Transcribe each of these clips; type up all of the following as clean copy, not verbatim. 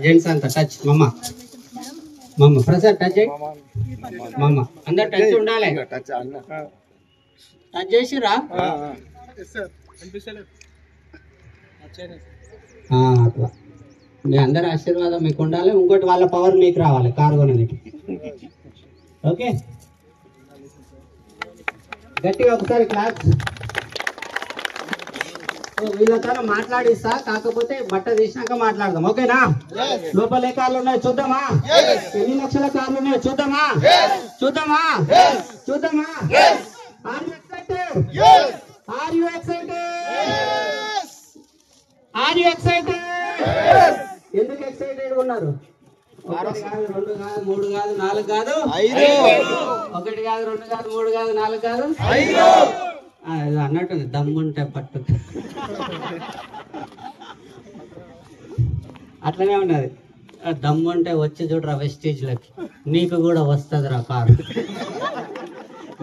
Gents అంతా touch మమ్మ మమ్మ ప్రసాద్ టచ్ మమ్మ అందరు టచ్ ఉండాలి. టచ్ చేసిరా అట్లా మీ అందరి ఆశీర్వాదం మీకు ఉండాలి. ఇంకోటి వాళ్ళ పవర్ మీకు రావాలి కారు కొనడానికి. ఓకే గట్టిగా ఒకసారి క్లాస్. వీళ్ళతో మాట్లాడిస్తా, కాకపోతే బట్ట తీసినాక మాట్లాడదాం. ఓకేనా? లోపల ఏ కార్లు ఉన్నాయో చూద్దామా? ఎన్ని లక్షల కార్లు ఉన్నాయో చూద్దామా? చూద్దామా? చూద్దామా? Are you excited? ఎందుకు ఎక్సైటెడ్ ఉన్నారు? ఒకటి కాదు, రెండు కాదు, మూడు కాదు, నాలుగు కాదు, ఒకటి కాదు, రెండు కాదు, మూడు కాదు, నాలుగు కాదు, అన్నట్టుంది. దమ్ముంటే పట్టు అట్లనే ఉన్నది. దమ్ముంటే వచ్చి చూడరా వెస్టేజ్లకి. నీకు కూడా వస్తుంది రా కారు,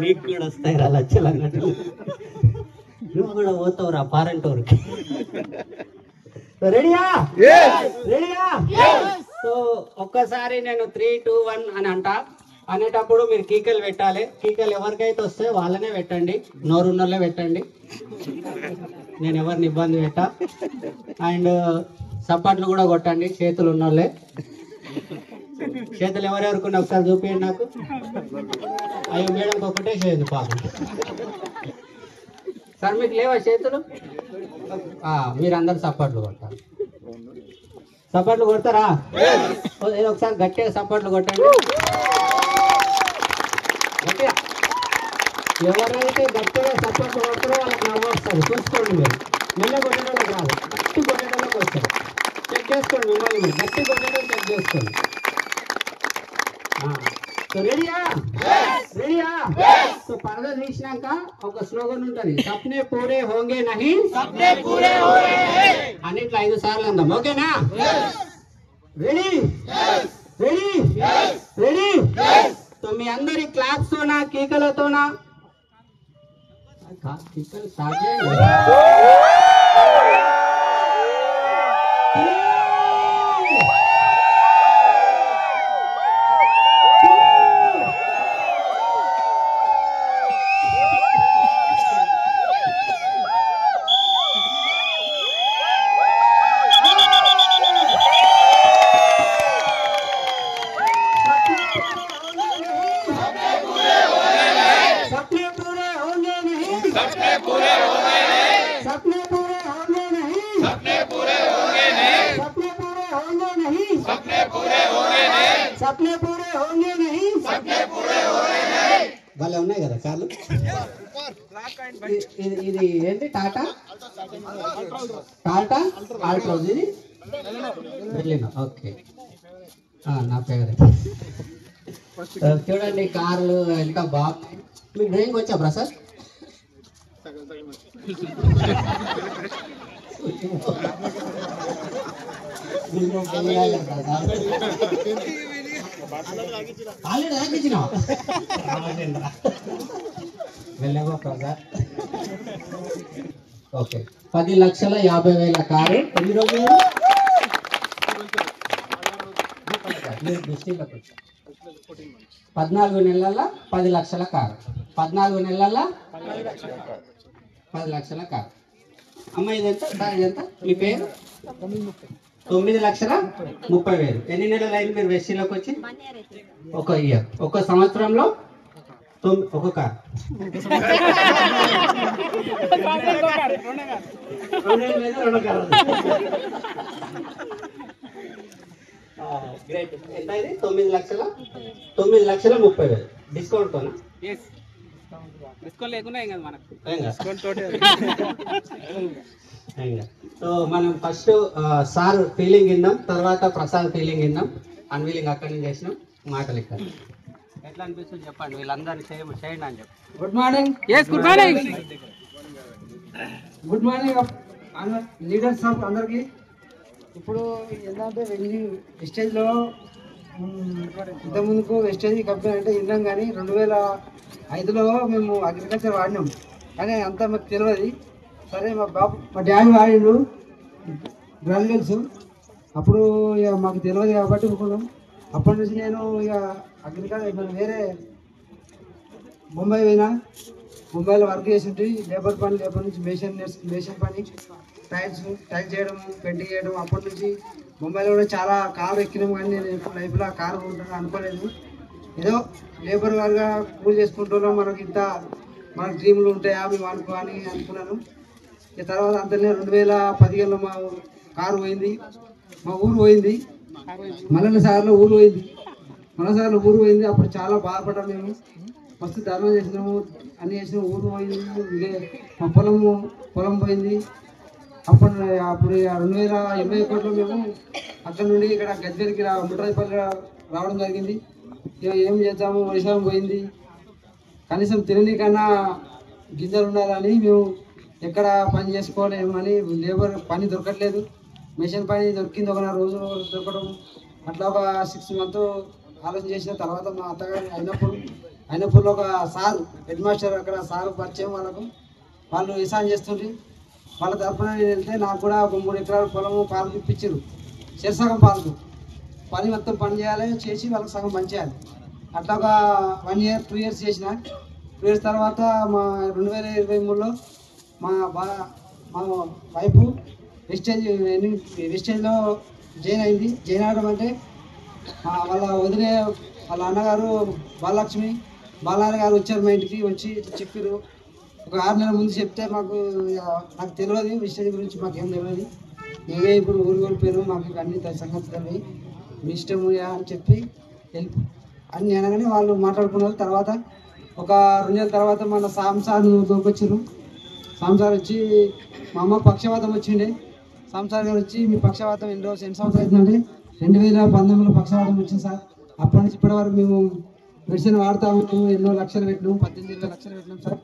నీకు కూడా వస్తాయి రా లక్షలు అన్నట్టు. నువ్వు కూడా పోతావు రా పారంటూరుకి. రెడీయా? రెడీయా? సో ఒక్కసారి నేను 3, 2, 1 అని అంటా. అనేటప్పుడు మీరు కీకలు పెట్టాలి. కీకలు ఎవరికైతే వస్తే వాళ్ళనే పెట్టండి, నోరున్నోళ్ళే పెట్టండి. నేను ఎవరిని ఇబ్బంది పెట్టా. అండ్ సపాట్లు కూడా కొట్టండి, చేతులు ఉన్నోళ్ళే. చేతులు ఎవరెవరుకున్నా ఒకసారి చూపించండి నాకు. అయ్యో మేడంకి ఒకటే చేయండి పాపం. సార్ మీకు లేవా చేతులు? మీరందరూ సపాట్లు కొట్టాలి. సపాట్లు కొడతారా? ఒకసారి గట్టిగా సపాట్లు కొట్టండి. గట్టిగా ఎవరైతే గట్టిగా సపాట్లు కొడతారో వాళ్ళకి నవ్వు వస్తారు. చూసుకోండి, మీరు మెల్ల కొట్టడం కాదు, గట్టి కొట్టడంలోకి వస్తారు. చెక్ చేసుకోండి, మిమ్మల్ని మీరు గట్టి కొట్టడం చెక్ చేసుకోండి. రెడీయా? రెడీయా? సో పరద తీసినాక ఒక స్లోగన్ ఉంటది, సప్నే పూరే హోంగే నహీ సప్నే పూరే హోంగే అని ఇట్లా 5 సార్లు అందాం. ఓకేనా? రెడీ? రెడీ? రెడీ? సో మీ అందరి క్లాప్స్ తోనా కేకలతోనా? కేకలు స్టార్ట్ చేయండి. सपने पूरे होंगे नहीं, सपने पूरे होंगे नहीं. भले ఉన్నాయి కదా కార్లు. ఇది ఏంటి? టాటా అల్ట్రా. ఇది బెర్లినో. ఓకే, నా ఫేవరెట్. చూడండి కార్లు ఎంత బాగున్నాయి. మీకు డ్రైవింగ్ వచ్చా ప్రసాద్? వెళ్ళవా ప్రసాద్? ఓకే, 10,50,000 కారు ఎన్ని రోజులు? దృష్టిలోకి వచ్చా 14 నెలల 10 లక్షల కారు. 14 నెలల 10 లక్షల కారు. అమ్మ ఇదెంత? ఇదెంత? మీ పేరు? 9,30,000. ఎన్ని నెలలు అయింది మీరు వెస్టీలోకి వచ్చి? 1 ఇయర్. 1 సంవత్సరంలో ఒక కారు. గ్రేట్. ఎంత ఇది? 9,30,000. డిస్కౌంట్ తోనా? సో మనం ఫస్ట్ సార్ ఫీలింగ్ విందాం, తర్వాత ప్రసాద్ ఫీలింగ్ విందాం. అన్వీలింగ్ అక్కడి నుంచి చేసినాం. మాటలు ఇక్కడ ఎట్లా అనిపిస్తుంది చెప్పండి. వీళ్ళందరినీ చేయండి అని చెప్పి. Good morning. Good morning. Good morning leaders of అందరికి. ఇప్పుడు ఏంటంటే వెస్టేజ్లో ఇంతకుముందుకు వెస్టేజ్ కంపెనీ అంటే విన్నాం, కానీ 2005లో మేము అగ్రికల్చర్ వాడినాం, కానీ అంతా మాకు తెలియదు. సరే మా డాడీ వాడిండు గ్రాన్యుల్స్. అప్పుడు ఇక మాకు తెలియదు కాబట్టి అనుకున్నాం. అప్పటి నుంచి నేను ఇక అగ్రికల్చర్ వేరే ముంబై పోయినా, ముంబైలో వర్క్ చేసింటి లేబర్ నుంచి మేషన్ పని, టైల్స్ చేయడం, పెయింటింగ్ చేయడం. అప్పటి నుంచి ముంబైలో కూడా చాలా కారు ఎక్కినాం, కానీ నేను ఎప్పుడు లైఫ్లో కారు ఉంటుందని అనుకోలేదు. ఏదో లేబర్ వారిగా కూలి చేసుకుంటున్నాం, మనకు డ్రీములు ఉంటాయా మేము అని అనుకున్నాను. ఇక తర్వాత అంతనే 2015లో మా కారు పోయింది, మా ఊరు పోయింది, మల్లెసాగర్లో ఊరు పోయింది. అప్పుడు చాలా బాధపడ్డాం మేము, మస్తు ధర్మం చేసినాము, అన్నీ చేసినాము. ఊరు పోయింది, మా పొలం పోయింది. అప్పుడు 2021లో మేము అక్కడ నుండి ఇక్కడ గజ్వేల్కి ముట్రాజపల్లి రావడం జరిగింది. ఇక ఏం చేద్దాము, వ్యవసాయం పోయింది, కనీసం తిననీకన్నా గింజలు ఉండాలని మేము ఎక్కడ పని చేసుకోలేమని, లేబర్ పని దొరకట్లేదు. మెషిన్ పని దొరికింది, ఒక రోజు దొరకడం. అట్లా ఒక 6 months ఆలోచన చేసిన తర్వాత మా అత్తగారు అయినప్పుడు ఒక సార్ హెడ్ మాస్టర్ అక్కడ సార్ పరిచయం, వాళ్ళు వ్యవసాయం చేస్తుండ్రి. వాళ్ళ తరఫున నేను వెళ్తే నాకు కూడా ఒక 3 ఎకరాల పొలము పాలకు ఇప్పించారు. సగం పాలకు పని మొత్తం పని చేసి వాళ్ళకి సగం పని చేయాలి. అట్లా ఒక 1 year 2 years చేసిన. 2 years తర్వాత మా 2023లో మా వైఫ్ వెస్టేజ్లో జాయిన్ అయింది. జాయిన్ అవ్వడం అంటే వాళ్ళ వదిలే వాళ్ళ అన్నగారు బాలనారాయణ గారు వచ్చారు మా ఇంటికి. వచ్చి చెప్పారు, ఒక 6 నెలల ముందు చెప్తే నాకు తెలియదు, వెస్టేజ్ గురించి మాకేం తెలియదు, మేమే ఇప్పుడు ఊరు వెళ్ళిపోయారు, మాకు అన్ని సంగతి తెలియదు, మీ ఇష్టము అని చెప్పి అన్ని అనగానే వాళ్ళు మాట్లాడుకున్నారు. తర్వాత ఒక 2 నెలల తర్వాత మన సాంసార్ దొరికొచ్చారు. సాంసార్ వచ్చి మా అమ్మ పక్షవాతం వచ్చిండే. సాంసార్ గారు వచ్చి మీ పక్షవాతం ఎన్ని సంవత్సరాలు అవుతుందంటే 2019లో పక్షవాతం వచ్చింది సార్. అప్పటి నుంచి ఇప్పటి వరకు మేము మెడిసిన్ వాడుతాము, ఎన్నో లక్షలు పెట్టినాము, 18-20 లక్షలు పెట్టినాం సార్.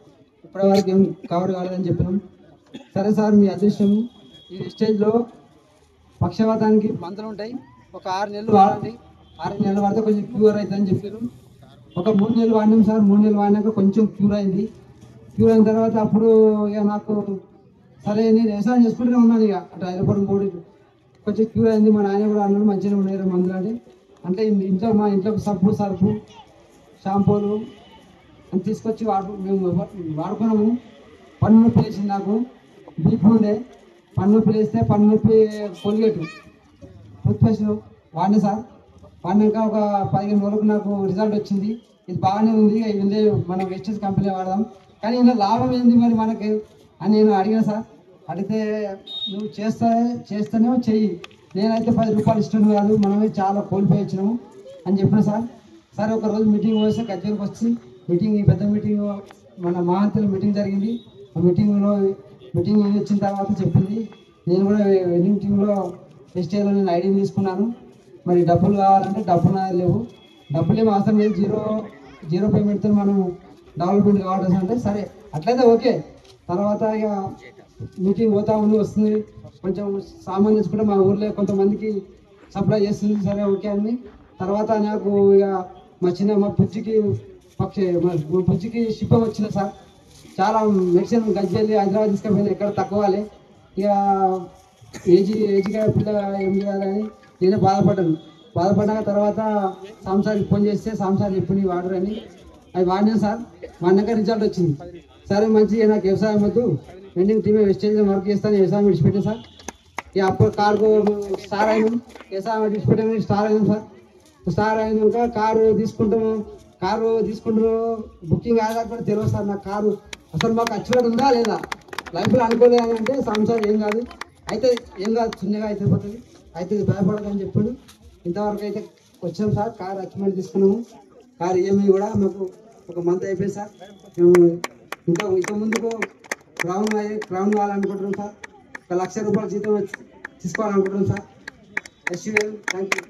ఇప్పటి వరకు ఏం కవర్ కాలేదని చెప్పినాం. సరే సార్, మీ అదృష్టము, ఈ స్టేజ్లో పక్షవాతానికి మందులు ఉంటాయి, ఒక 6 నెలలు వాడండి, 6 నెలలు వాడితే కొంచెం క్యూర్ అవుతుందని చెప్పారు. ఒక 3 నెలలు వాడినాం సార్. 3 నెలలు వాడినాక కొంచెం క్యూర్ అయింది. క్యూర్ అయిన తర్వాత అప్పుడు ఇక నాకు సరే నేను వ్యవసాయం చేసుకుంటూనే ఉన్నాను. ఇక అటు హైదరాబాద్ మూడు కొంచెం క్యూర్ అయింది. మా నాయన కూడా అన్నాడు మంచిగా ఉన్నాయి మందులు అంటే మా ఇంట్లో సర్ఫు షాంపూలు అని తీసుకొచ్చి మేము వాడుకున్నాము. పన్ను నొప్పి వేసింది నాకు, బీపీ ఉండే, పన్ను నొప్పి వేస్తే పన్ను నొప్పి కొలిగేటు టూత్పేస్ట్ వాడినా సార్. వాడినాక ఒక 15 రోజులకు నాకు రిజల్ట్ వచ్చింది. ఇది బాగానే ఉంది, ఇది మనం వెస్టేజ్ కంపెనీ వాడదాం, కానీ ఇందులో లాభం ఏంది మరి మనకి అని నేను అడిగాను సార్. అడిగితే నువ్వు చేస్తేనే చెయ్యి, నేనైతే 10 రూపాయలు ఇష్టం కాదు, మనమే చాలా కోల్పోయి వచ్చినాము అని చెప్పిన సార్. సరే ఒకరోజు మీటింగ్ వస్తే గజ్వేల్కి వచ్చి ఈ పెద్ద మీటింగ్ మన మహాంతుల మీటింగ్ జరిగింది. ఆ మీటింగ్ వచ్చిన తర్వాత చెప్పింది, నేను కూడా మీటింగ్లో వెస్టేజ్లో నేను ఐడి తీసుకున్నాను, మరి డబ్బులు కావాలంటే డబ్బులు లేవు, డబ్బులు ఏమి అవసరం లేదు, జీరో పేమెంట్తో మనం డెవలప్మెంట్ కావాల్సి అంటే సరే అట్లయితే ఓకే. తర్వాత ఇక మీటింగ్ వస్తుంది, కొంచెం సామాన్ తెచ్చుకుంటే మా ఊర్లో కొంతమందికి సప్లై చేస్తుంది, సరే ఓకే అని. తర్వాత నాకు ఇక మా పుజ్జికి షిప్పం వచ్చింది సార్. చాలా మెడిసిన్ గజ్వేల్ హైదరాబాద్ తీసుకెళ్ళి ఎక్కడ తక్కువాలి, ఇక ఏజీగా పిల్ల ఏం చేయాలని నేనే బాధపడ్డాక తర్వాత సంసారికి ఫోన్ చేస్తే సంసార్ ఎప్పుడు వాడరు అని అవి వాడినాను సార్. వాడినాక రిజల్ట్ వచ్చింది. సరే మంచిగా నాకు వ్యవసాయం వద్దు, వెండింగ్ టీమే వెస్టేజ్ వర్క్ చేస్తాను, వ్యవసాయం విడిచిపెట్టాను సార్. ఇక అప్పుడు కారు స్టార్ అయినాం, వ్యవసాయం విడిచిపెట్టాను, స్టార్ అయినాం సార్. స్టార్ అయినాక కారు తీసుకుంటారు బుకింగ్ అయ్యాక కూడా తెలియదు సార్. నాకు కారు అసలు మాకు అచ్చుబడి ఉందా లేదా, లైఫ్లో అనుకోలేదు అంటే సంసారం ఏం కాదు, అయితే ఏం కాదు, చిన్నగా అయితే పోతుంది, అయితే భయపడదని చెప్పాడు. ఇంతవరకు అయితే వచ్చాం సార్. కారు అచ్చుబడి తీసుకున్నాము. కారు ఈఎంఐ కూడా మాకు ఒక మంత్ అయిపోయింది సార్. మేము ఇంకా ముందుకు క్రౌన్ కావాలనుకుంటున్నాం సార్. 1,00,000 రూపాయల జీతం తీసుకోవాలనుకుంటున్నాం సార్. Thank you.